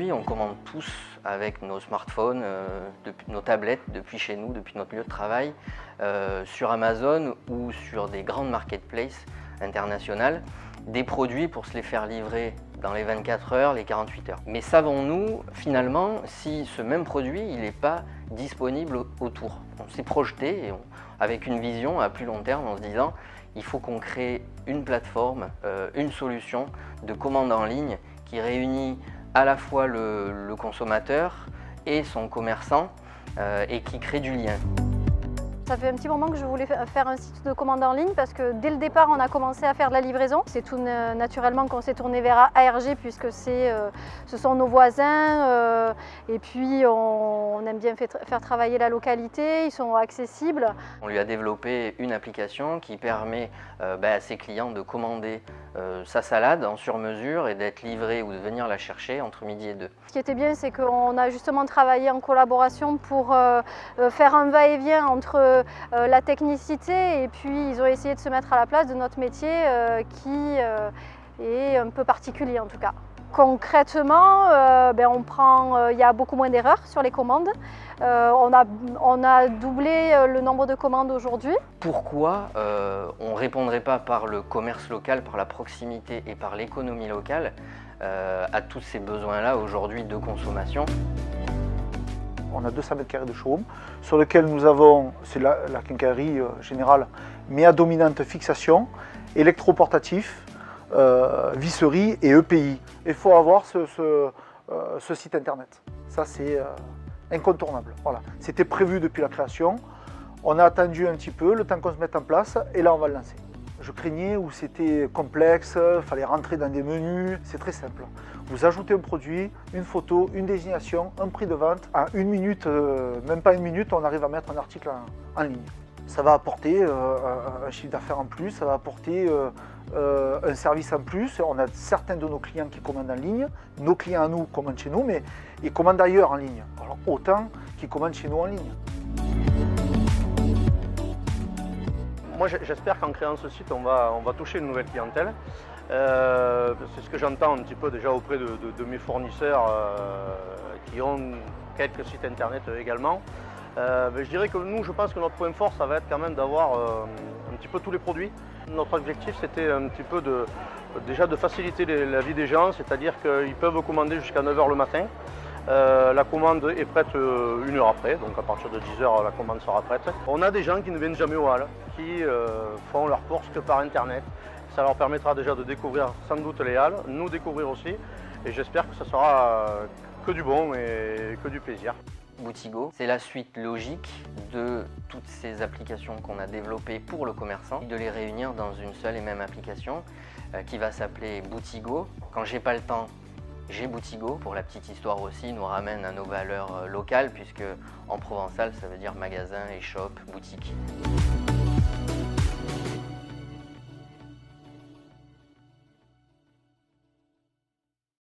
Aujourd'hui, on commande tous avec nos smartphones, nos tablettes, depuis chez nous, depuis notre lieu de travail, sur Amazon ou sur des grandes marketplaces internationales, des produits pour se les faire livrer dans les 24 heures, les 48 heures. Mais savons-nous finalement si ce même produit il n'est pas disponible autour? On s'est projeté avec une vision à plus long terme en se disant il faut qu'on crée une plateforme, une solution de commande en ligne qui réunit à la fois le consommateur et son commerçant et qui crée du lien. Ça fait un petit moment que je voulais faire un site de commande en ligne parce que dès le départ, on a commencé à faire de la livraison. C'est tout naturellement qu'on s'est tourné vers ARG puisque ce sont nos voisins et puis on aime bien faire travailler la localité, ils sont accessibles. On lui a développé une application qui permet à ses clients de commander sa salade en sur-mesure et d'être livré ou de venir la chercher entre midi et 2. Ce qui était bien, c'est qu'on a justement travaillé en collaboration pour faire un va-et-vient entre la technicité et puis ils ont essayé de se mettre à la place de notre métier qui est un peu particulier en tout cas. Concrètement, il y a beaucoup moins d'erreurs sur les commandes. On a doublé le nombre de commandes aujourd'hui. Pourquoi on ne répondrait pas par le commerce local, par la proximité et par l'économie locale à tous ces besoins-là aujourd'hui de consommation? On a 200 mètres carrés de showroom sur lequel nous avons, c'est la quincaillerie générale, mais à dominante fixation, électroportatif, visserie et EPI. Il faut avoir ce site internet. Ça c'est incontournable. Voilà. C'était prévu depuis la création. On a attendu un petit peu, le temps qu'on se mette en place, et là on va le lancer. Je craignais où c'était complexe, il fallait rentrer dans des menus, c'est très simple. Vous ajoutez un produit, une photo, une désignation, un prix de vente. En une minute, même pas une minute, on arrive à mettre un article en ligne. Ça va apporter un chiffre d'affaires en plus, ça va apporter un service en plus. On a certains de nos clients qui commandent en ligne, nos clients à nous commandent chez nous, mais ils commandent ailleurs en ligne. Alors autant qu'ils commandent chez nous en ligne. Moi j'espère qu'en créant ce site on va toucher une nouvelle clientèle. C'est ce que j'entends un petit peu déjà auprès de mes fournisseurs qui ont quelques sites internet également. Je dirais que nous, je pense que notre point fort ça va être quand même d'avoir un petit peu tous les produits. Notre objectif c'était un petit peu déjà de faciliter la vie des gens, c'est-à-dire qu'ils peuvent commander jusqu'à 9 h le matin. La commande est prête une heure après, donc à partir de 10 h la commande sera prête. On a des gens qui ne viennent jamais au hall, qui font leurs courses que par internet. Ça leur permettra déjà de découvrir sans doute les halles, nous découvrir aussi, et j'espère que ça sera que du bon et que du plaisir. Boutigo, c'est la suite logique de toutes ces applications qu'on a développées pour le commerçant, de les réunir dans une seule et même application qui va s'appeler Boutigo. Quand j'ai pas le temps, j'ai Boutigo. Pour la petite histoire aussi, nous ramène à nos valeurs locales puisque en provençal ça veut dire magasin, échoppe, boutique.